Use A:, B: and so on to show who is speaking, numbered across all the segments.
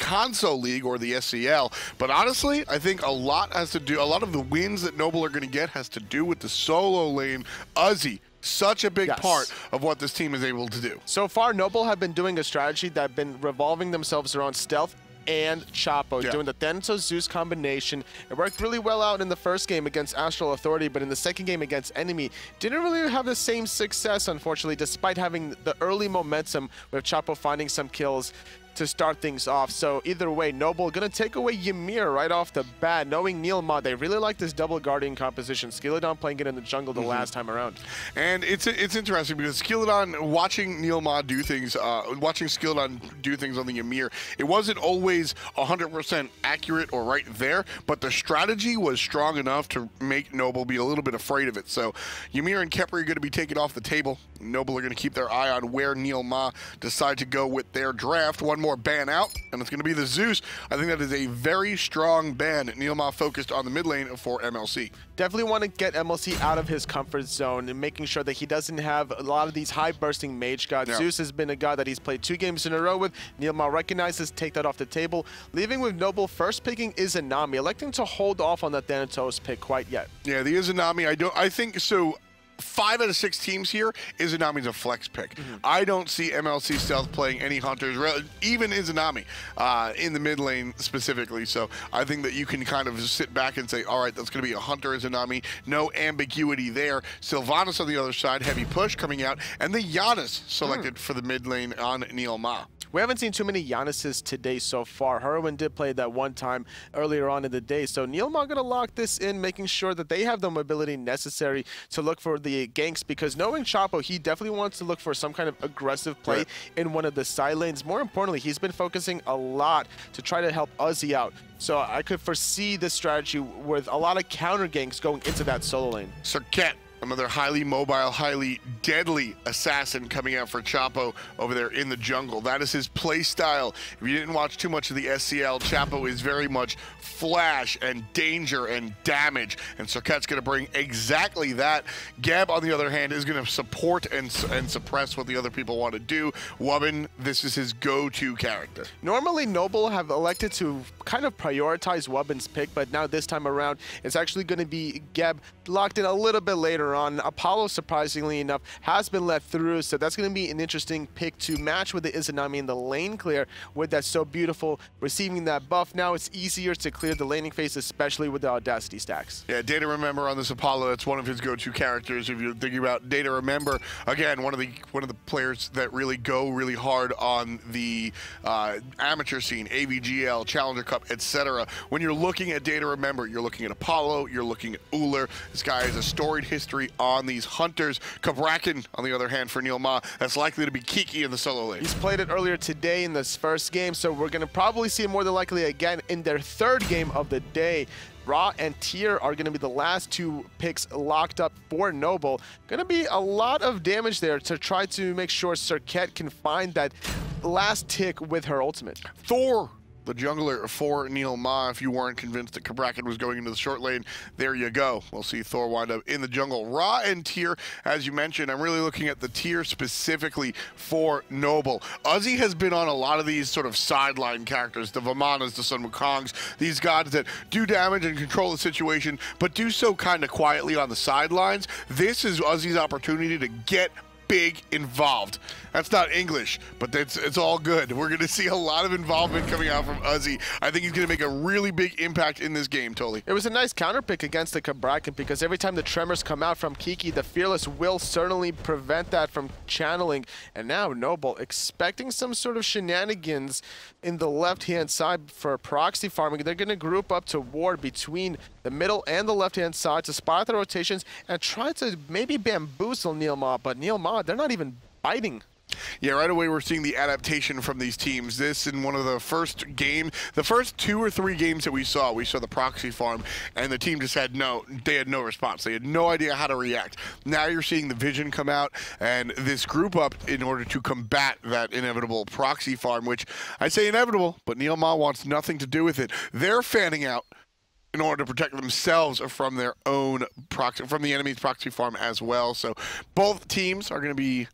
A: console league or the SCL. But honestly, I think a lot of the wins that Noble are going to get has to do with the solo lane. Uzi, such a big part of what this team is able to do.
B: So far, Noble have been doing a strategy that have been revolving themselves around stealth and Chapo, doing the Thanatos Zeus combination. It worked really well out in the first game against Astral Authority, but in the second game against Enemy, didn't really have the same success, unfortunately, despite having the early momentum with Chapo finding some kills to start things off. So either way, Noble gonna take away Ymir right off the bat. Knowing NeilMah, they really like this double Guardian composition. Skilladon playing it in the jungle the last time around.
A: And it's interesting because Skilladon, watching NeilMah do things, watching Skilladon do things on the Ymir, it wasn't always 100% accurate or right there, but the strategy was strong enough to make Noble be a little bit afraid of it. So Ymir and Kepri are going to be taken off the table. Noble are going to keep their eye on where NeilMah decide to go with their draft. One more ban out, and it's going to be the Zeus. I think that is a very strong ban. NeilMah focused on the mid lane for MLC.
B: Definitely want to get MLC out of his comfort zone and making sure that he doesn't have a lot of these high-bursting mage gods. Zeus has been a god that he's played 2 games in a row with. NeilMah recognizes, take that off the table. Leaving with Noble first picking Izanami, electing to hold off on that Thanatos pick quite yet.
A: Yeah, the Izanami, I think so. 5 out of 6 teams here, Izanami's a flex pick. I don't see MLC Stealth playing any hunters, even Izanami, in the mid lane specifically. So I think that you can kind of sit back and say, all right, that's going to be a hunter Izanami. No ambiguity there. Sylvanas on the other side, heavy push coming out, and the Giannis selected for the mid lane on NeilMah.
B: We haven't seen too many Giannis's today so far. Heroin did play that one time earlier on in the day. So NeilMah going to lock this in, making sure that they have the mobility necessary to look for the ganks, because knowing Chapo, he definitely wants to look for some kind of aggressive play in one of the side lanes. More importantly, he's been focusing a lot to try to help Uzi out. So I could foresee this strategy with a lot of counter ganks going into that solo lane.
A: Serket, another highly mobile, highly deadly assassin coming out for Chapo over there in the jungle. That is his play style. If you didn't watch too much of the SCL, Chapo is very much flash and danger and damage, and Serket's going to bring exactly that. Gab, on the other hand, is going to support and suppress what the other people want to do. Wubbin, this is his go-to character.
B: Normally, Noble have elected to kind of prioritize Wubbin's pick, but now this time around, it's actually going to be Gab locked in a little bit later on. Apollo, surprisingly enough, has been let through, so that's going to be an interesting pick to match with the Izanami in the lane clear with that so beautiful receiving that buff. Now it's easier to clear the laning phase, especially with the Audacity stacks.
A: Yeah, Data Remember on this Apollo, that's one of his go-to characters. If you're thinking about Data Remember, again, one of the players that really go really hard on the amateur scene, AVGL, Challenger Cup, etc. When you're looking at Data Remember, you're looking at Apollo, you're looking at Uller. This guy has a storied history on these hunters. Kabrakan, on the other hand, for NeilMah, that's likely to be Kiki in the solo lane.
B: He's played it earlier today in this first game, so we're going to probably see it more than likely again in their third game of the day. Ra and Tyr are going to be the last 2 picks locked up for Noble. Going to be a lot of damage there to try to make sure Serket can find that last tick with her ultimate.
A: Thor, the jungler for NeilMah. If you weren't convinced that Kabrakan was going into the short lane, there you go. We'll see Thor wind up in the jungle. Ra and Tyr, as you mentioned, I'm really looking at the Tyr specifically for Noble. Uzi has been on a lot of these sort of sideline characters, the Vamanas, the Sun Wukongs, these gods that do damage and control the situation, but do so kind of quietly on the sidelines. This is Uzi's opportunity to get big involved. That's not English, but it's all good. We're going to see a lot of involvement coming out from Uzi. I think he's going to make a really big impact in this game, Toli.
B: It was a nice counter pick against the Kabrakan, because every time the Tremors come out from Kiki, the Fearless will certainly prevent that from channeling. And now Noble expecting some sort of shenanigans in the left-hand side for proxy farming. They're going to group up to ward between the middle and the left-hand side to spot the rotations and try to maybe bamboozle NeilMah, but NeilMah, they're not even biting.
A: Yeah, right away we're seeing the adaptation from these teams. This in one of the first 2 or 3 games that we saw the proxy farm, and the team just had no response. They had no idea how to react. Now you're seeing the vision come out and this group up in order to combat that inevitable proxy farm, which I say inevitable, but NeilMah wants nothing to do with it. They're fanning out in order to protect themselves from their own proxy, from the enemy's proxy farm as well. So both teams are going to be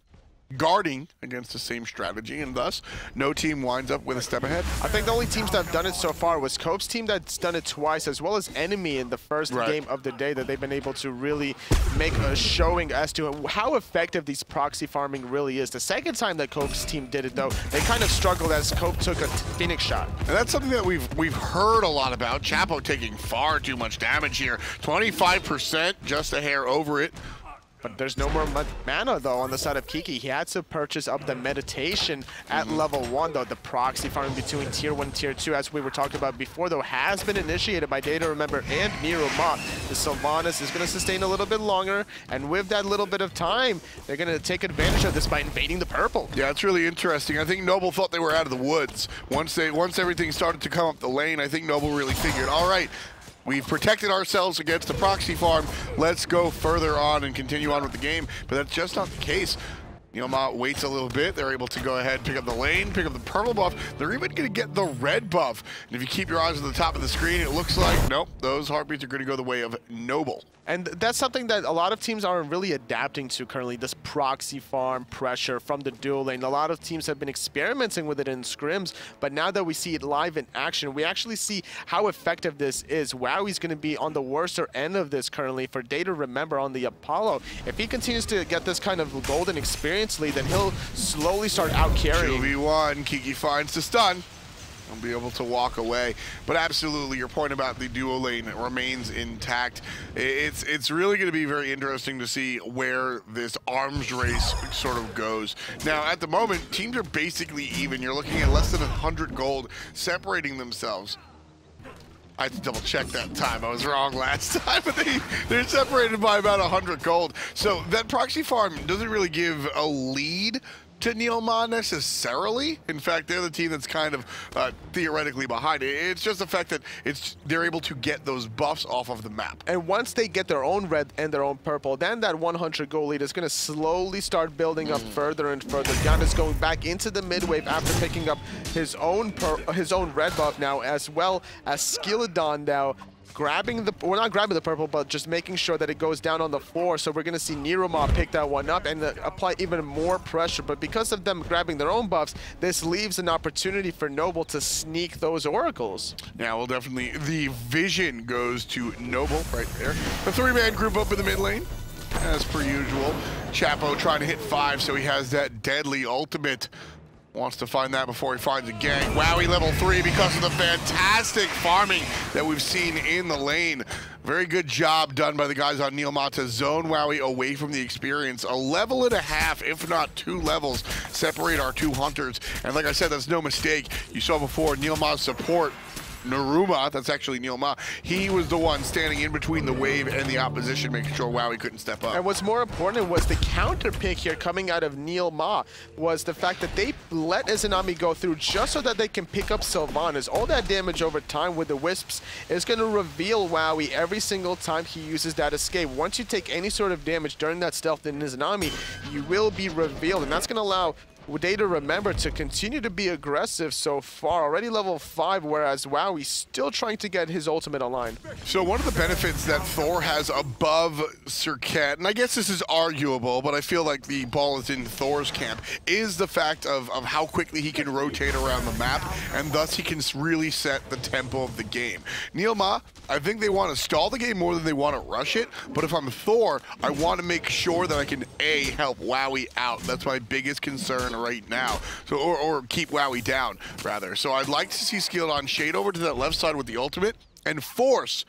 A: guarding against the same strategy, and thus no team winds up with a step ahead.
B: I think the only teams that have done it so far was Cope's team that's done it twice, as well as Enemy in the first game of the day, that they've been able to really make a showing as to how effective these proxy farming really is. The second time that Cope's team did it, though, they kind of struggled as Cope took a Phoenix shot.
A: And that's something that we've heard a lot about. Chapo taking far too much damage here. 25%, just a hair over it.
B: But there's no more mana, though, on the side of Kiki. He had to purchase up the meditation at level 1, though. The proxy farming between tier 1 and tier 2, as we were talking about before, though, has been initiated by Data Remember and NeilMah. The Sylvanas is going to sustain a little bit longer, and with that little bit of time, they're going to take advantage of this by invading the purple.
A: Yeah, it's really interesting. I think Noble thought they were out of the woods. Once everything started to come up the lane, I think Noble really figured, all right, we've protected ourselves against the proxy farm. Let's go further on and continue on with the game. But that's just not the case. NeilMah waits a little bit. They're able to go ahead and pick up the lane, pick up the purple buff. They're even going to get the red buff. And if you keep your eyes on the top of the screen, it looks like, nope, those heartbeats are going to go the way of Noble.
B: And that's something that a lot of teams are really adapting to currently, this proxy farm pressure from the dual lane. A lot of teams have been experimenting with it in scrims, but now that we see it live in action, we actually see how effective this is. Wowie's going to be on the worser end of this currently for Data Remember on the Apollo. If he continues to get this kind of golden experience lead, then he'll slowly start out carrying.
A: 2v1, Kiki finds the stun. He'll be able to walk away. But absolutely, your point about the duo lane remains intact. It's really going to be very interesting to see where this arms race sort of goes. Now, at the moment, teams are basically even. You're looking at less than 100 gold separating themselves. I had to double check that time. I was wrong last time, but they're separated by about 100 gold. So that proxy farm doesn't really give a lead to NeilMah necessarily. In fact, they're the team that's kind of theoretically behind it. It's just the fact that they're able to get those buffs off of the map.
B: And once they get their own red and their own purple, then that 100 gold lead is going to slowly start building up further and further. Jan is going back into the mid wave after picking up his own red buff now, as well as Skilladon now grabbing the, well, not grabbing the purple, but just making sure that it goes down on the floor. So we're going to see NeilMah pick that one up and apply even more pressure. But because of them grabbing their own buffs, this leaves an opportunity for Noble to sneak those oracles.
A: Yeah, well, definitely the vision goes to Noble right there. The three-man group up in the mid lane, as per usual. Chapo trying to hit 5, so he has that deadly ultimate. Wants to find that before he finds a gang. Wowie level 3 because of the fantastic farming that we've seen in the lane. Very good job done by the guys on NeilMah to zone Wowie away from the experience. 1.5 levels, if not 2 levels, separate our two hunters. And like I said, that's no mistake. You saw before NeilMah's support, NeilMah, that's actually NeilMah, he was the one standing in between the wave and the opposition, making sure Wowie couldn't step up.
B: And what's more important was the counter pick here coming out of NeilMah was the fact that they let Izanami go through just so that they can pick up Sylvanas. All that damage over time with the Wisps is going to reveal Wowie every single time he uses that escape. Once you take any sort of damage during that stealth in Izanami, you will be revealed, and that's going to allow Data Remember to continue to be aggressive so far, already level 5, whereas Wowie's still trying to get his ultimate aligned.
A: So one of the benefits that Thor has above Cirquet, and I guess this is arguable, but I feel like the ball is in Thor's camp, is the fact of how quickly he can rotate around the map, and thus he can really set the tempo of the game. NeilMah, I think they want to stall the game more than they want to rush it, but if I'm Thor, I want to make sure that I can, A, help Wowie out. That's my biggest concern right now, so or keep Wowie down rather. So I'd like to see Skilladon shade over to that left side with the ultimate and force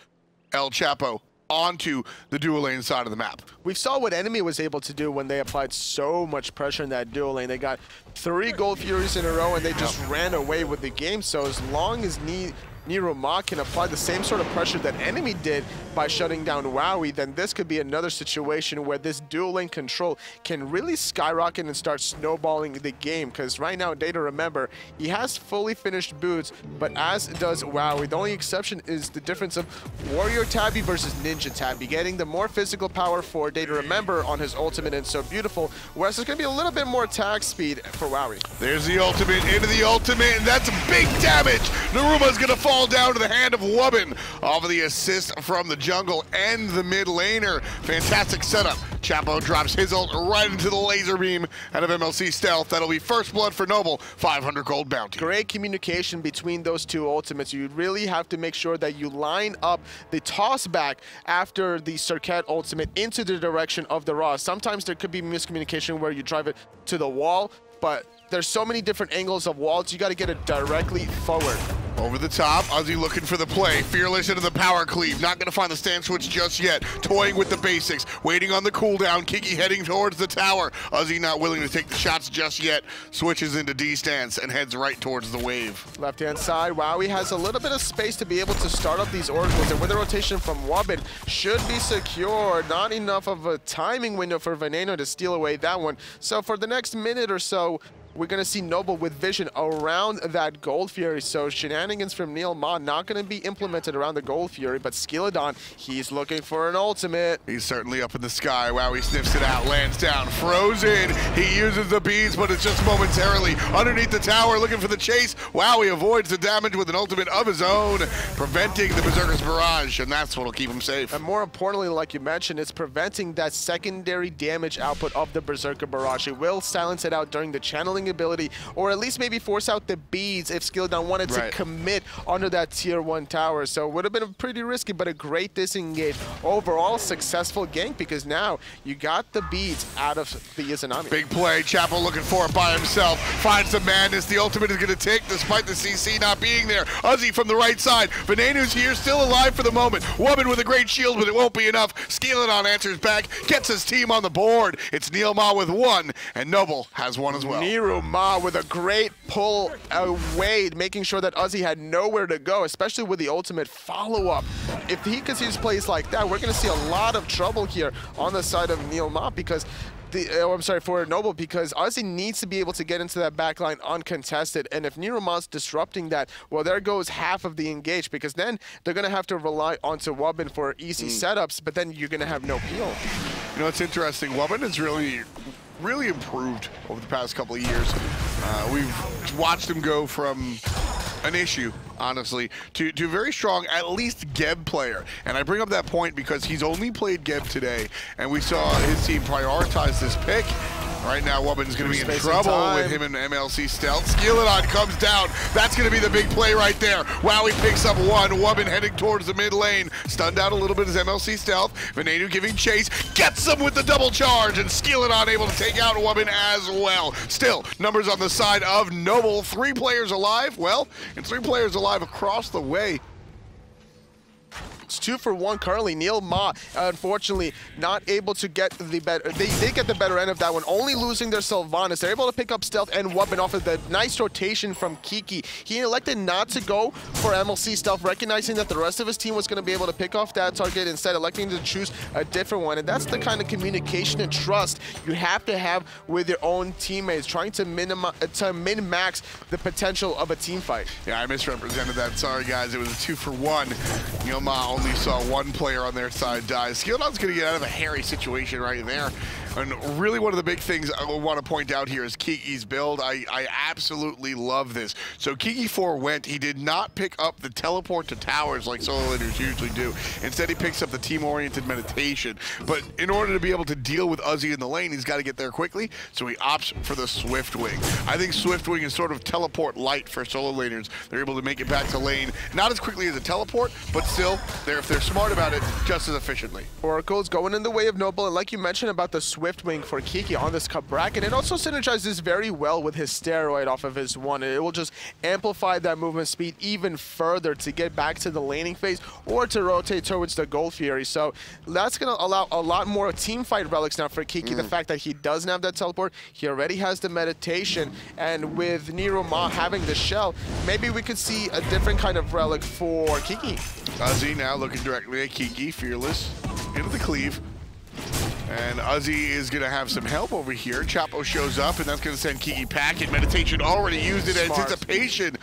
A: El Chapo onto the dual lane side of the map.
B: We saw what Enemy was able to do when they applied so much pressure in that dual lane. They got 3 Gold Furies in a row and they just ran away with the game. So as long as NeilMah can apply the same sort of pressure that Enemy did by shutting down Wowie, then this could be another situation where this dual lane control can really skyrocket and start snowballing the game. Because right now, Data Remember, he has fully finished boots, but as does Wowie. The only exception is the difference of Warrior Tabby versus Ninja Tabby, getting the more physical power for Data Remember on his ultimate and So Beautiful, whereas there's going to be a little bit more attack speed for Wowie.
A: There's the ultimate into the ultimate, and that's big damage. Naruma's going to fall fall down to the hand of Wubbin. Off of the assist from the jungle and the mid laner. Fantastic setup. Chapo drops his ult right into the laser beam out of MLC Stealth. That'll be first blood for Noble, 500 gold bounty.
B: Great communication between those two ultimates. You really have to make sure that you line up the toss back after the Circuit ultimate into the direction of the Raw. Sometimes there could be miscommunication where you drive it to the wall, but there's so many different angles of walls, you got to get it directly forward.
A: Over the top, Uzi looking for the play. Fearless into the power cleave. Not going to find the stand switch just yet. Toying with the basics. Waiting on the cooldown. Kiki heading towards the tower. Uzi not willing to take the shots just yet. Switches into D stance and heads right towards the wave.
B: Left-hand side, Wowie has a little bit of space to be able to start up these oracles. And with the rotation from Wubbin, should be secure. Not enough of a timing window for Veneno to steal away that one. So for the next minute or so, we're going to see Noble with vision around that Gold Fury. So shenanigans from NeilMah not going to be implemented around the Gold Fury, but Skilladon, he's looking for an ultimate.
A: He's certainly up in the sky. Wow, he sniffs it out, lands down, frozen. He uses the beads, but it's just momentarily. Underneath the tower, looking for the chase. Wow, he avoids the damage with an ultimate of his own, preventing the Berserker's barrage, and that's what'll keep him safe.
B: And more importantly, like you mentioned, it's preventing that secondary damage output of the Berserker barrage. It will silence it out during the channeling ability, or at least maybe force out the beads if Skilladon wanted to commit under that tier 1 tower. So it would have been pretty risky, but a great disengage. Overall, successful gank, because now you got the beads out of the Izanami.
A: Big play, Chapo looking for it by himself. Finds the madness, the ultimate is going to take despite the CC not being there. Uzi from the right side. Venenu's here, still alive for the moment. Wubbin with a great shield, but it won't be enough. Skilladon answers back, gets his team on the board. It's NeilMah with 1, and Noble has 1 as well.
B: NeilMah with a great pull away, making sure that Uzi had nowhere to go, especially with the ultimate follow-up. If he continues plays like that, we're going to see a lot of trouble here on the side of NeilMah, because for Noble, because Uzi needs to be able to get into that backline uncontested, and if NeilMah's disrupting that, well, there goes half of the engage, because then they're going to have to rely onto Wubbin for easy setups, but then you're going to have no peel.
A: You know, it's interesting. Wubbin has really improved over the past couple of years. We've watched him go from an issue, honestly, to a very strong, at least Geb player. And I bring up that point because he's only played Geb today, and we saw his team prioritize this pick. Right now, Wubbin's going to be in trouble with him and MLC Stealth. Skilladon comes down. That's going to be the big play right there. Wow, he picks up 1. Wubbin heading towards the mid lane. Stunned out a little bit as MLC Stealth. Venenu giving chase. Gets him with the double charge. And Skilladon able to take out Wubbin as well. Still, numbers on the side of Noble. 3 players alive. Well, it's 3 players alive across the way.
B: It's 2 for 1 currently. NeilMah, unfortunately, not able to get the better. They did get the better end of that one, only losing their Sylvanas. They're able to pick up Stealth and Wubbin off of the nice rotation from Kiki. He elected not to go for MLC Stealth, recognizing that the rest of his team was going to be able to pick off that target, instead electing to choose a different one. And that's the kind of communication and trust you have to have with your own teammates, trying to min-max the potential of a team fight.
A: Yeah, I misrepresented that. Sorry, guys. It was a 2 for 1. NeilMah only saw 1 player on their side die. Skilladon's going to get out of a hairy situation right there. And really one of the big things I want to point out here is Kiki's build. I absolutely love this. So Kiki 4 went. He did not pick up the teleport to towers like solo laners usually do. Instead, he picks up the team-oriented meditation. But in order to be able to deal with Uzi in the lane, he's got to get there quickly. So he opts for the Swift Wing. I think Swift Wing is sort of teleport light for solo laners. They're able to make it back to lane. Not as quickly as a teleport, but still, if they're smart about it, just as efficiently.
B: Oracle's going in the way of Noble, and like you mentioned about the Swift Wing for Kiki on this cup bracket, it also synergizes very well with his steroid off of his 1. It will just amplify that movement speed even further to get back to the laning phase or to rotate towards the Gold Fury. So that's going to allow a lot more team fight relics now for Kiki. The fact that he doesn't have that teleport, he already has the meditation, and with NeilMah having the shell, maybe we could see a different kind of relic for Kiki.
A: Uzi now looking directly at Kiki, Fearless, into the cleave. And Uzi is going to have some help over here. Chapo shows up, and that's going to send Kiki packing. Meditation already used in anticipation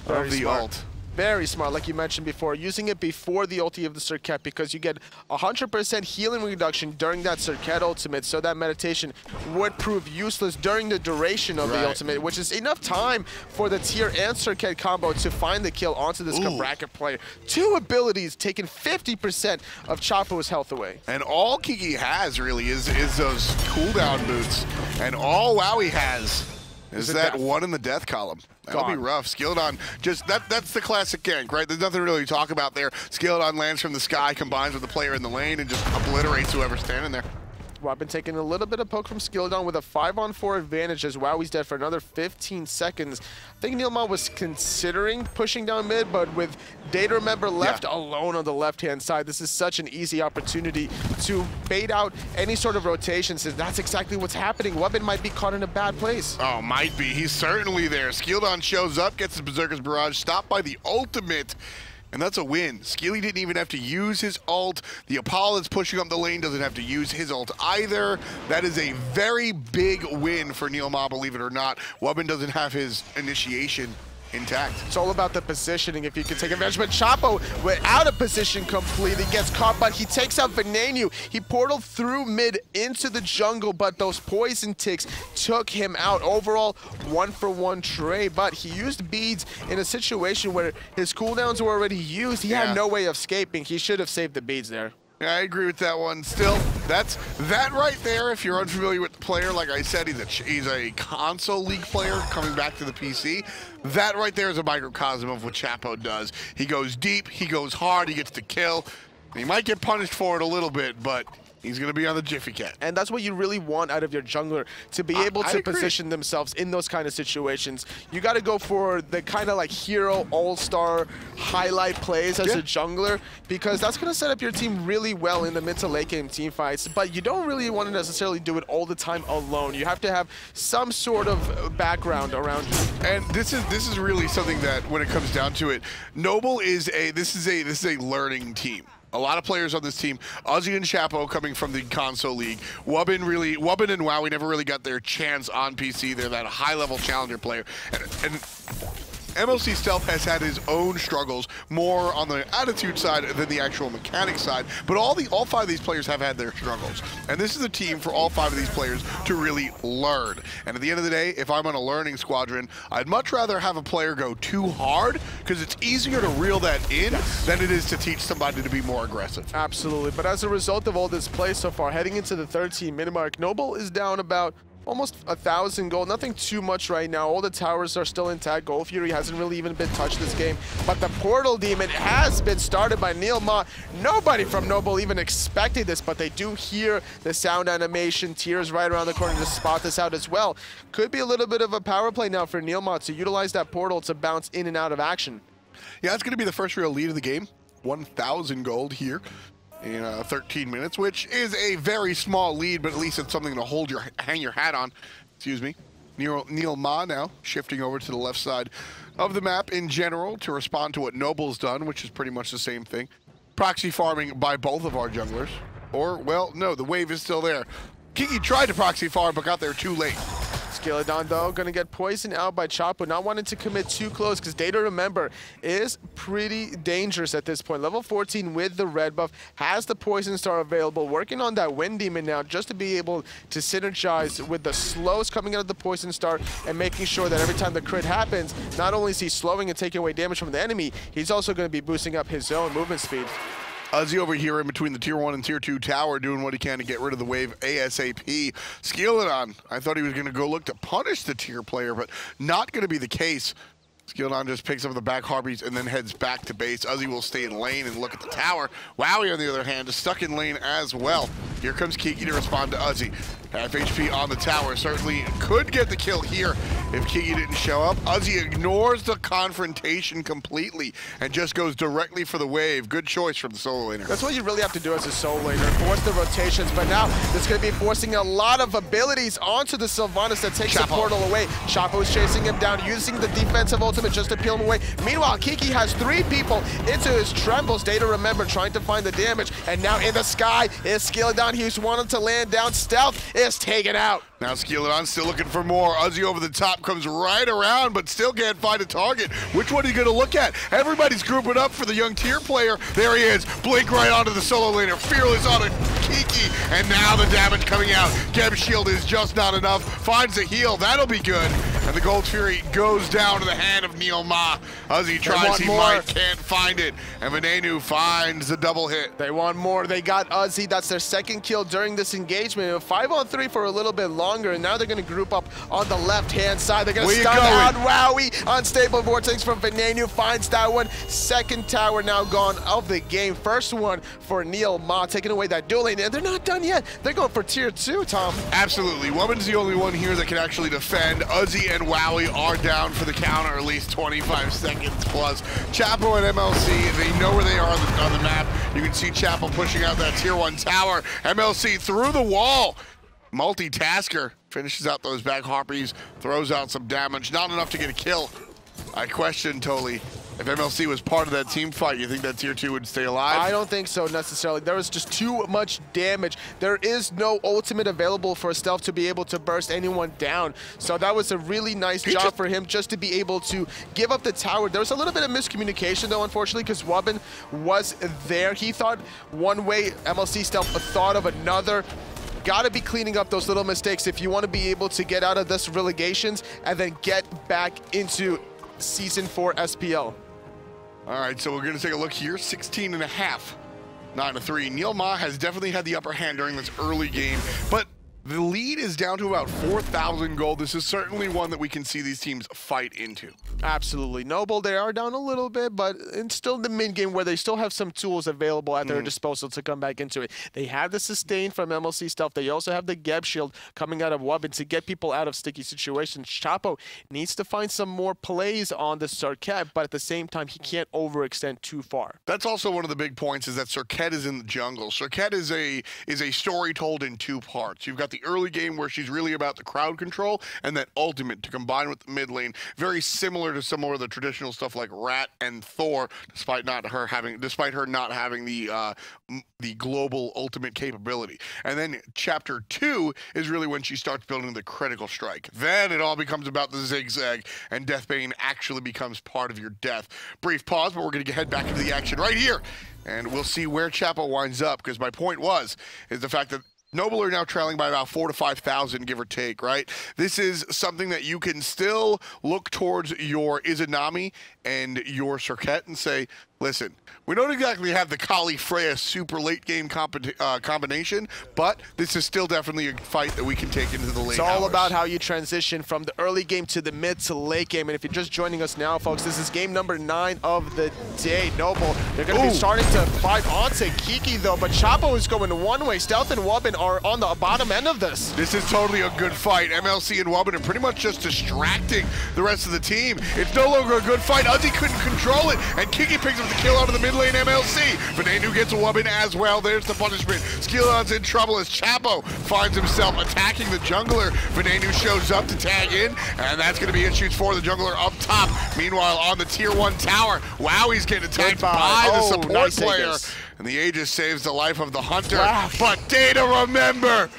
A: of the ult.
B: very smart, like you mentioned before, using it before the ulti of the Circuit, because you get 100% healing reduction during that Circuit ultimate, so that meditation would prove useless during the duration of the ultimate, which is enough time for the tier and Circuit combo to find the kill onto this Bracket player. 2 abilities taking 50% of Chapo's health away.
A: And all Kiki has really is those cooldown boots, and all Wowie has is that one in the death column. That'll be rough. Skilledon, just that's the classic gank, right? There's nothing really to talk about there. Skilledon lands from the sky, combines with the player in the lane, and just obliterates whoever's standing there.
B: Robin taking a little bit of poke from Skilledon with a 5-on-4 advantage as Wowie's dead for another 15 seconds. I think NeilMah was considering pushing down mid, but with Data Remember left alone on the left-hand side, this is such an easy opportunity to bait out any sort of rotation, since that's exactly what's happening. Weapon might be caught in a bad place.
A: Oh, might be. He's certainly there. Skilledon shows up, gets his Berserker's Barrage, stopped by the ultimate. And that's a win. Skilly didn't even have to use his ult. The Apollo that's pushing up the lane doesn't have to use his ult either. That is a very big win for NeilMah, believe it or not. Wubbin doesn't have his initiation intact.
B: It's all about the positioning, if you can take advantage. But Chapo, without a position completely, gets caught, but he takes out Venenu. He portaled through mid into the jungle, but those poison ticks took him out. Overall, 1-for-1 trade, but he used beads in a situation where his cooldowns were already used. He had no way of escaping. He should have saved the beads there.
A: Yeah, I agree with that one. Still, that right there, if you're unfamiliar with the player, like I said, he's a console league player coming back to the PC. That right there is a microcosm of what Chapo does. He goes deep, he goes hard, he gets the kill. He might get punished for it a little bit, but he's going to be on the Jiffy Cat.
B: And that's what you really want out of your jungler, to be able to position themselves in those kind of situations. You got to go for the kind of like hero, all-star, highlight plays as a jungler, because that's going to set up your team really well in the mid to late game team fights. But you don't really want to necessarily do it all the time alone. You have to have some sort of background around you.
A: And this is really something that, when it comes down to it, Noble is this is a learning team. A lot of players on this team, Ozzy and Chapo coming from the console league. Wubbin and Wowie never really got their chance on PC. They're that high-level challenger player. And MLC Stealth has had his own struggles, more on the attitude side than the actual mechanic side, but all 5 of these players have had their struggles. And this is a team for all 5 of these players to really learn. And at the end of the day, if I'm on a learning squadron, I'd much rather have a player go too hard, because it's easier to reel that in than it is to teach somebody to be more aggressive.
B: Absolutely, but as a result of all this play so far, heading into the 13 minute mark, Noble is down about almost 1,000 gold. Nothing too much right now. All the towers are still intact. Gold Fury hasn't really even been touched this game. But the Portal Demon has been started by NeilMah. Nobody from Noble even expected this, but they do hear the sound animation. Tears right around the corner to spot this out as well. Could be a little bit of a power play now for NeilMah to utilize that portal to bounce in and out of action.
A: Yeah, it's going to be the first real lead of the game. 1,000 gold here in 13 minutes, which is a very small lead, but at least it's something to hang your hat on. Excuse me. NeilMah now shifting over to the left side of the map in general to respond to what Noble's done, which is pretty much the same thing. Proxy farming by both of our junglers. Or, well, no, the wave is still there. Kiki tried to proxy farm, but got there too late.
B: Skilledon, though, going to get poisoned out by Chapo, not wanting to commit too close, because Data Remember is pretty dangerous at this point. Level 14 with the red buff, has the Poison Star available, working on that Wind Demon now just to be able to synergize with the slows coming out of the Poison Star and making sure that every time the crit happens, not only is he slowing and taking away damage from the enemy, he's also going to be boosting up his own movement speed.
A: Ozzy over here in between the Tier 1 and Tier 2 tower doing what he can to get rid of the wave ASAP. Skilledon, I thought he was going to go look to punish the tier player, but not going to be the case. Skilledon just picks up the back harpies and then heads back to base. Ozzy will stay in lane and look at the tower. Wowie, on the other hand, is stuck in lane as well. Here comes Kiki to respond to Ozzy. Half HP on the tower. Certainly could get the kill here if Kiki didn't show up. Ozzy ignores the confrontation completely and just goes directly for the wave. Good choice from the solo laner.
B: That's what you really have to do as a solo laner, force the rotations. But now this is going to be forcing a lot of abilities onto the Sylvanas that takes the portal away. Chapo is chasing him down, using the defensive ultimate just to peel him away. Meanwhile, Kiki has 3 people into his trembles. Data Remember trying to find the damage. And now in the sky is Skilledon. He's wanting to land down. Stealth is taken out.
A: Now Skilledon still looking for more. Ozzy over the top, comes right around, but still can't find a target. Which one are you going to look at? Everybody's grouping up for the young tier player. There he is. Blink right onto the solo laner. Fearless on a Kiki. And now the damage coming out. Geb shield is just not enough. Finds a heal. That'll be good. And the Gold Fury goes down to the hand of NeilMah. As he tries, he might, can't find it. And Venenu finds the double hit.
B: They want more. They got Uzi. That's their second kill during this engagement. 5-on-3 for a little bit longer, and now they're going to group up on the left-hand side. They're going to stun out Wowie. Unstable Vortex from Venenu finds that one. Second tower now gone of the game. First one for NeilMah, taking away that dual lane, and they're not done yet. They're going for tier 2, Tom.
A: Absolutely. Woman's the only one here that can actually defend. Uzi and Wowie are down for the count, or at least 25 seconds plus. Chapo and MLC, they know where they are on the map. You can see Chapo pushing out that tier 1 tower. MLC through the wall. Multitasker finishes out those back harpies, throws out some damage. Not enough to get a kill. I question totally. If MLC was part of that team fight, you think that tier 2 would stay alive?
B: I don't think so necessarily. There was just too much damage. There is no ultimate available for Stealth to be able to burst anyone down. So that was a really nice job for him just to be able to give up the tower. There was a little bit of miscommunication though, unfortunately, because Wubben was there. He thought one way, MLC Stealth thought of another. Got to be cleaning up those little mistakes if you want to be able to get out of this relegations and then get back into Season 4 SPL.
A: All right, so we're going to take a look here. 16.5, 9-3. NeilMah has definitely had the upper hand during this early game, but the lead is down to about 4,000 gold. This is certainly one that we can see these teams fight into.
B: Absolutely. Noble, they are down a little bit, but it's still the mid-game where they still have some tools available at their disposal to come back into it. They have the sustain from MLC Stealth. They also have the Geb shield coming out of Wubben to get people out of sticky situations. Chapo needs to find some more plays on the Circuit, but at the same time, he can't overextend too far.
A: That's also one of the big points, is that Circuit is in the jungle. Circuit is a story told in 2 parts. You've got the early game where she's really about the crowd control, and that ultimate to combine with the mid lane. Very similar to some more of the traditional stuff like Rat and Thor, despite her not having the global ultimate capability. And then chapter 2 is really when she starts building the critical strike. Then it all becomes about the zigzag, and Deathbane actually becomes part of your death. Brief pause, but we're going to head back into the action right here, and we'll see where Chapo winds up, because my point is the fact that Noble are now trailing by about 4,000 to 5,000, give or take, right? This is something that you can still look towards your Izanami and your Circuit and say, listen, we don't exactly have the Kali Freya super late game combination, but this is still definitely a fight that we can take into the late
B: It's all
A: hours.
B: about how you transition from the early game to the mid to late game. And if you're just joining us now, folks, this is game number 9 of the day. Noble, they're going to be starting to fight onto Kiki, though, but Chapo is going one way. Stealth and Wubben are on the bottom end of this.
A: This is totally a good fight. MLC and Wubben are pretty much just distracting the rest of the team. It's no longer a good fight. Uzi couldn't control it, and Kiki picks up the kill out of the mid lane MLC. Venenu gets a Wubben as well. There's the punishment. Skillon's in trouble as Chapo finds himself attacking the jungler. Venenu shows up to tag in, and that's going to be issues for the jungler up top. Meanwhile, on the tier 1 tower, Wowie's getting attacked by the support player. And the Aegis saves the life of the Hunter. But Data, remember,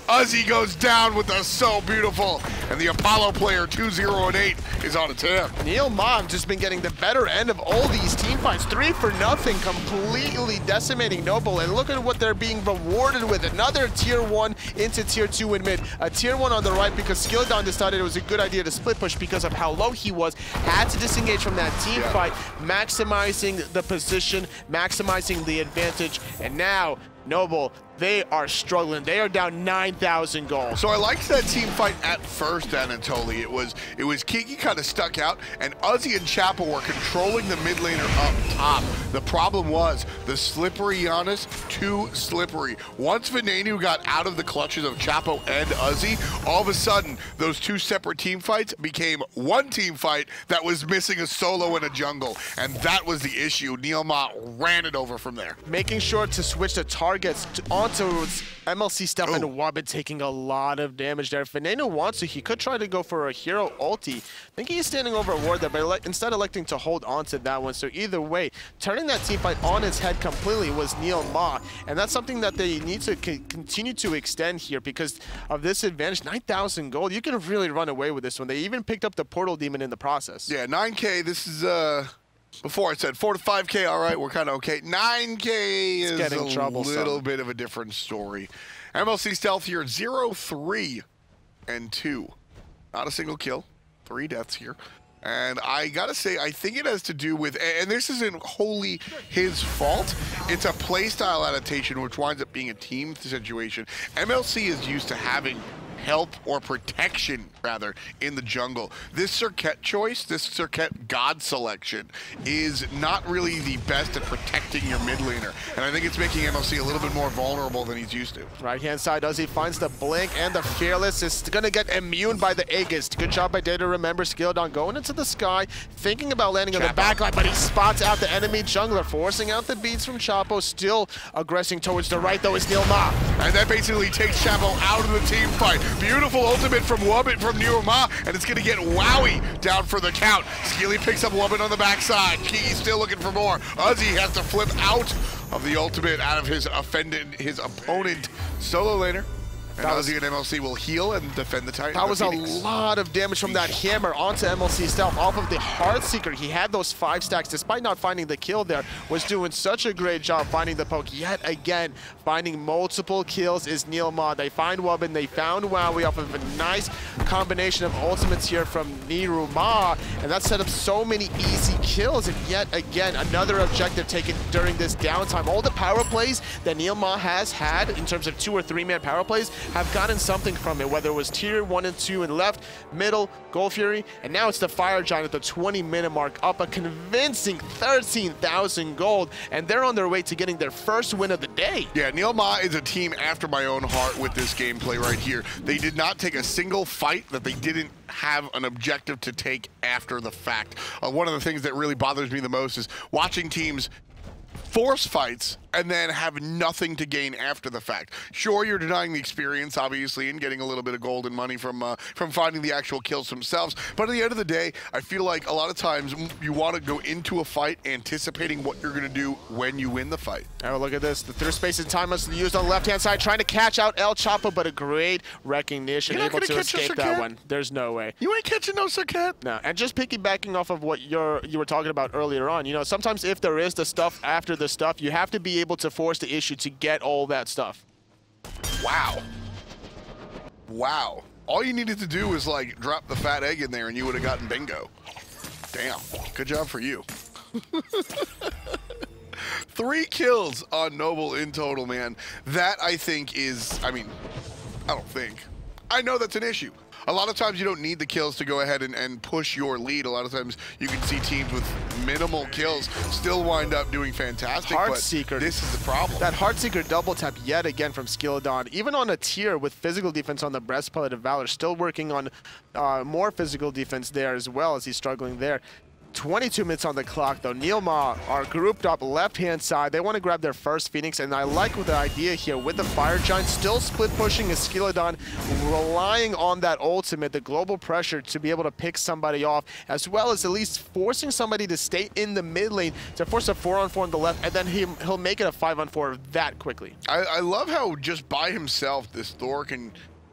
A: Uzi goes down with the So Beautiful, and the Apollo player 2-0-8 is on a tear.
B: NeilMah just been getting the better end of all these team fights. 3-0, completely decimating Noble, and look at what they're being rewarded with. Another tier 1 into tier 2 in mid. A tier 1 on the right because Skilldown decided it was a good idea to split push because of how low he was. Had to disengage from that team fight, maximizing the position, maximizing the advantage, and now Noble, they are struggling. They are down 9,000 gold.
A: So I liked that team fight at first, Anatoly. It was Kiki kind of stuck out, and Uzi and Chapo were controlling the mid laner up top. The problem was the slippery Giannis, too slippery. Once Venenu got out of the clutches of Chapo and Uzi, all of a sudden, those 2 separate team fights became one team fight that was missing a solo and a jungle, and that was the issue. NeilMah ran it over from there.
B: Making sure to switch the targets on onto MLC Stealth and Wabit taking a lot of damage there. If Veneno wants to, he could try to go for a hero ulti. I think he's standing over a ward there, but instead electing to hold on to that one. So either way, turning that teamfight on its head completely was NeilMah, and that's something that they need to continue to extend here because of this advantage. 9,000 gold, you can really run away with this one. They even picked up the Portal Demon in the process.
A: Yeah, 9K, this is, before I said 4 to 5K, all right, we're kind of okay. 9K is a little bit of a different story. MLC Stealth here, 0-3 and 2. Not a single kill, 3 deaths here. And I gotta say, I think it has to do with, and this isn't wholly his fault, it's a playstyle adaptation which winds up being a team situation. MLC is used to having help or protection, rather, in the jungle. This Circuit choice, this Circuit God selection, is not really the best at protecting your mid laner, and I think it's making MLC a little bit more vulnerable than he's used to.
B: Right-hand side, Uzi finds the Blink, and the Fearless is gonna get immune by the Aegis. Good job by Data, remember, Skilldon going into the sky, thinking about landing on the backline, but he spots out the enemy jungler, forcing out the beats from Chapo, still aggressing towards the right, though, is NeilMah.
A: And that basically takes Chapo out of the team fight. Beautiful ultimate from Wubit from NeilMah, and it's going to get Wowie down for the count. Skilly picks up Wubit on the backside. Kiki's still looking for more. Uzi has to flip out of the ultimate out of his opponent solo laner. And Uzi and MLC will heal and defend the Titan.
B: That was a lot of damage from that hammer onto MLC Stealth off of the Heartseeker. He had those 5 stacks, despite not finding the kill there, was doing such a great job finding the poke. Yet again, finding multiple kills is NeilMah. They find Wubbin, they found Wowie off of a nice combination of ultimates here from NeilMah, and that set up so many easy kills. And yet again, another objective taken during this downtime. All the power plays that NeilMah has had in terms of 2 or 3 man power plays have gotten something from it, whether it was tier 1 and 2 in left, middle, Gold Fury, and now it's the Fire Giant at the 20-minute mark, up a convincing 13,000 gold, and they're on their way to getting their first win of the day.
A: Yeah, NeilMah is a team after my own heart with this gameplay right here. They did not take a single fight that they didn't have an objective to take after the fact. One of the things that really bothers me the most is watching teams force fights and then have nothing to gain after the fact. Sure, you're denying the experience, obviously, and getting a little bit of gold and money from finding the actual kills themselves. But at the end of the day, I feel like a lot of times you want to go into a fight anticipating what you're going to do when you win the fight.
B: Oh, look at this. The through space and time was used on the left-hand side, trying to catch out El Chapo, but a great recognition, able to escape that one. There's no way.
A: You ain't catching no Circuit.
B: No, and just piggybacking off of what you were talking about earlier on, you know, sometimes if there is the stuff after the stuff, you have to be able to force the issue to get all that stuff.
A: Wow. Wow. All you needed to do was, like, drop the fat egg in there and you would have gotten bingo. Damn. Good job for you. 3 kills on Noble in total, man. That, I think, is... I mean, I don't think. I know that's an issue. A lot of times you don't need the kills to go ahead and push your lead. A lot of times you can see teams with minimal kills still wind up doing fantastic,
B: Heartseeker.
A: But this is the problem.
B: That Heartseeker double tap yet again from Skilldon. Even on a tier with physical defense on the Breastplate of Valor, still working on more physical defense there as well as he's struggling there. 22 minutes on the clock, though. NeilMah are grouped up left-hand side. They want to grab their first Phoenix, and I like the idea here with the Fire Giant still split pushing as Skilldon, relying on that ultimate, the global pressure to be able to pick somebody off, as well as at least forcing somebody to stay in the mid lane to force a 4-on-4 on the left, and then he'll make it a 5-on-4 that quickly.
A: I love how just by himself this Thor can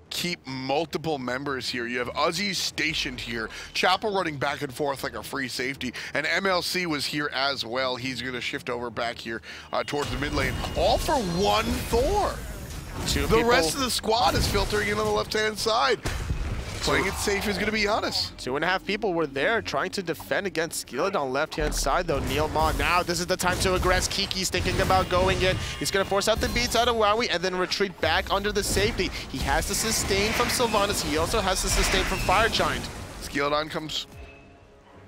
A: keep multiple members here. You have Uzi stationed here, Chapel running back and forth like a free safety, and MLC was here as well. He's going to shift over back here towards the mid lane, all for one Thor. The rest of the squad is filtering in on the left-hand side. Playing it safe is going to be honest.
B: 2.5 people were there trying to defend against Skillet on left-hand side, though. NeilMah, now this is the time to aggress. Kiki's thinking about going in. He's going to force out the beats out of Wowie and then retreat back under the safety. He has to sustain from Sylvanas. He also has to sustain from Fire Giant.
A: Skillet comes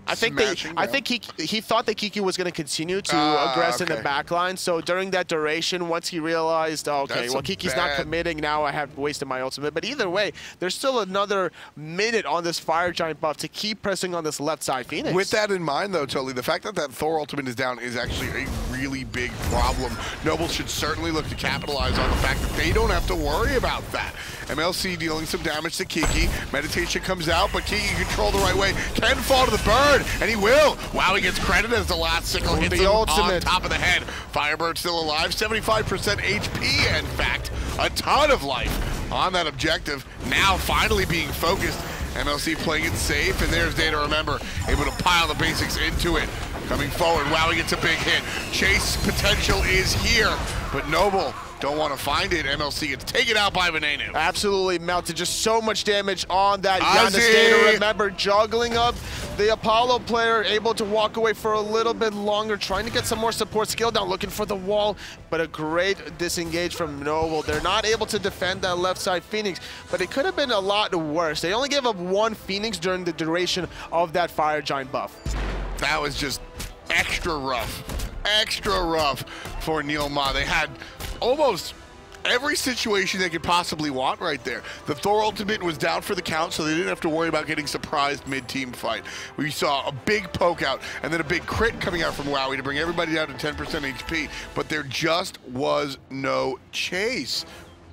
B: I think he thought that Kiki was going to continue to aggress in the back line. So during that duration, once he realized, oh, okay, well, Kiki's not committing, now I have wasted my ultimate. But either way, there's still another minute on this Fire Giant buff to keep pressing on this left side Phoenix.
A: With that in mind, though, Totally, the fact that that Thor ultimate is down is actually a really big problem. Noble should certainly look to capitalize on the fact that they don't have to worry about that. MLC dealing some damage to Kiki. Meditation comes out, but Kiki controlled the right way. Can fall to the bird, and he will. Wow, he gets credit as the last sickle hits him on top of the head. Firebird still alive, 75% HP, in fact. A ton of life on that objective. Now finally being focused. MLC playing it safe, and there's Day to Remember, able to pile the basics into it. Coming forward, wow, he gets a big hit. Chase potential is here, but Noble don't want to find it. MLC gets taken out by Veneno.
B: Absolutely melted. Just so much damage on that Giannis Day to Remember, juggling up the Apollo player, able to walk away for a little bit longer, trying to get some more support skill down, looking for the wall, but a great disengage from Noble. They're not able to defend that left side Phoenix, but it could have been a lot worse. They only gave up one Phoenix during the duration of that Fire Giant buff.
A: That was just extra rough for NeilMah. They had almost every situation they could possibly want right there. The Thor ultimate was down for the count, so they didn't have to worry about getting surprised mid-team fight. We saw a big poke out and then a big crit coming out from Wowie to bring everybody down to 10% HP, but there just was no chase.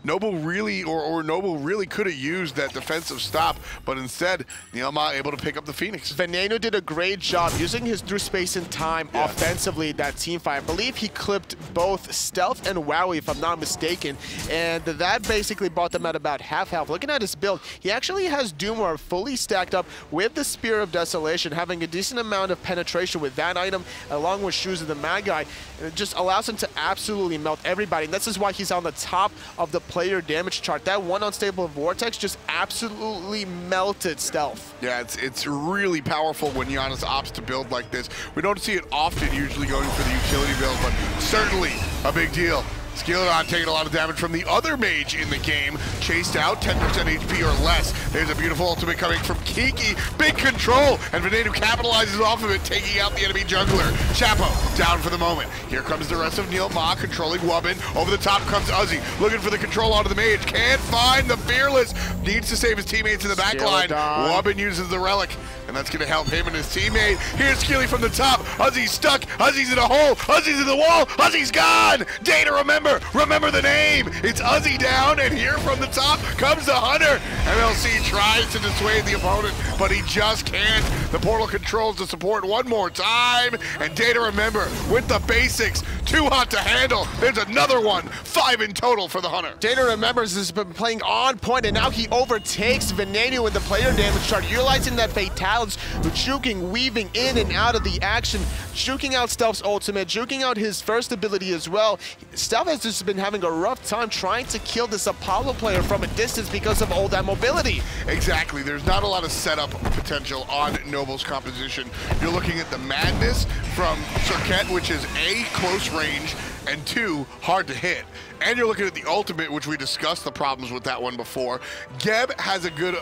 A: Noble really, Noble really could have used that defensive stop, but instead, NeilMah able to pick up the Phoenix.
B: Veneno did a great job using his through space and time offensively that team fight. I believe he clipped both Stealth and Wowie, if I'm not mistaken, and that basically brought them at about half health. Looking at his build, he actually has Doomor fully stacked up with the Spear of Desolation, having a decent amount of penetration with that item, along with Shoes of the Mad Guy. And it just allows him to absolutely melt everybody, and this is why he's on the top of the player damage chart. That one unstable Vortex just absolutely melted Stealth.
A: Yeah, it's really powerful when Giannis opts to build like this. We don't see it often, usually going for the utility build, but certainly a big deal. Skeleton taking a lot of damage from the other mage in the game. Chased out, 10% HP or less. There's a beautiful ultimate coming from Kiki. Big control, and Veneno capitalizes off of it, taking out the enemy jungler. Chapo down for the moment. Here comes the rest of NeilMah controlling Wubbin. Over the top comes Uzi, looking for the control onto the mage. Can't find the Fearless. Needs to save his teammates in the back line. Wubbin uses the relic, and that's going to help him and his teammate. Here's Skilly from the top. Uzi's stuck. Uzi's in a hole. Uzi's in the wall. Uzi's gone. Day to Remember. Remember the name. It's Uzi down, and here from the top comes the Hunter. MLC tries to dissuade the opponent, but he just can't. The portal controls the support one more time, and Day to Remember with the basics. Too hot to handle. There's another one. 5 in total for the Hunter.
B: Day to Remember has been playing on point, and now he overtakes Veneno with the player damage chart, utilizing that Fatalities, juking, weaving in and out of the action, juking out Stealth's ultimate, juking out his first ability as well. Stealth has just been having a rough time trying to kill this Apollo player from a distance because of all that mobility.
A: Exactly. There's not a lot of setup potential on Noble's composition. You're looking at the madness from Circuit, which is A, close range, and 2, hard to hit. And you're looking at the ultimate, which we discussed the problems with that one before. Geb has a good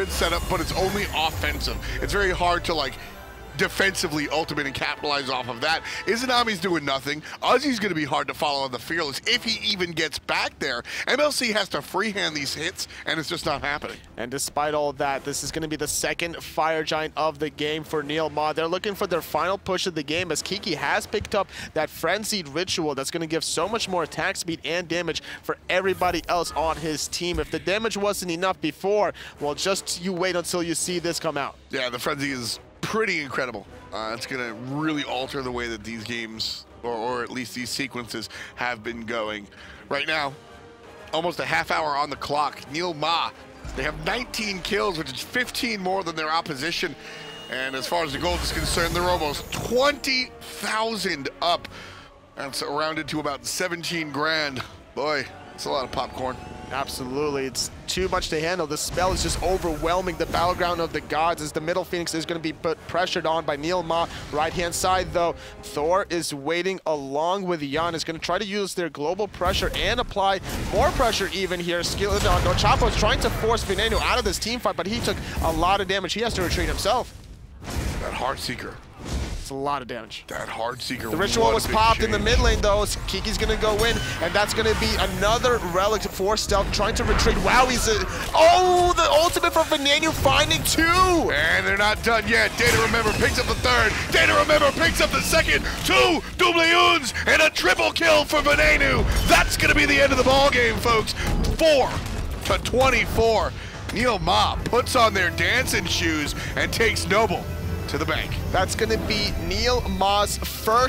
A: setup, but it's only offensive. It's very hard to like defensively ultimate and capitalize off of that. Izanami's doing nothing. Uzi's going to be hard to follow on the Fearless if he even gets back there. MLC has to freehand these hits, and it's just not happening.
B: And despite all of that, this is going to be the second Fire Giant of the game for NeilMah. They're looking for their final push of the game, as Kiki has picked up that Frenzied Ritual that's going to give so much more attack speed and damage for everybody else on his team. If the damage wasn't enough before, well, just you wait until you see this come out.
A: Yeah, the Frenzy is pretty incredible. It's going to really alter the way that these games, or at least these sequences, have been going. Right now, almost a half hour on the clock. NeilMah, they have 19 kills, which is 15 more than their opposition. And as far as the gold is concerned, they're almost 20,000 up. That's rounded to about 17 grand. Boy, it's a lot of popcorn.
B: Absolutely, it's too much to handle. The spell is just overwhelming the battleground of the gods, as the middle Phoenix is going to be pressured on by NeilMah. Right-hand side, though, Thor is waiting along with Jan. Is going to try to use their global pressure and apply more pressure even here. Skeleton, no, Chapo is trying to force Veneno out of this team fight, but he took a lot of damage. He has to retreat himself.
A: That Heartseeker.
B: It's a lot of damage.
A: That Heartseeker.
B: The ritual was popped in the mid lane though, so Kiki's gonna go in, and that's gonna be another relic for stealth, trying to retreat. Wow, he's oh, the ultimate from Venenu finding 2!
A: And they're not done yet. Data Remember picks up the 3rd. Data Remember picks up the 2nd. 2 double-unes and a triple kill for Venenu. That's gonna be the end of the ball game, folks. 4-24. NeilMah puts on their dancing shoes and takes Noble to the bank.
B: That's gonna be NeilMah's first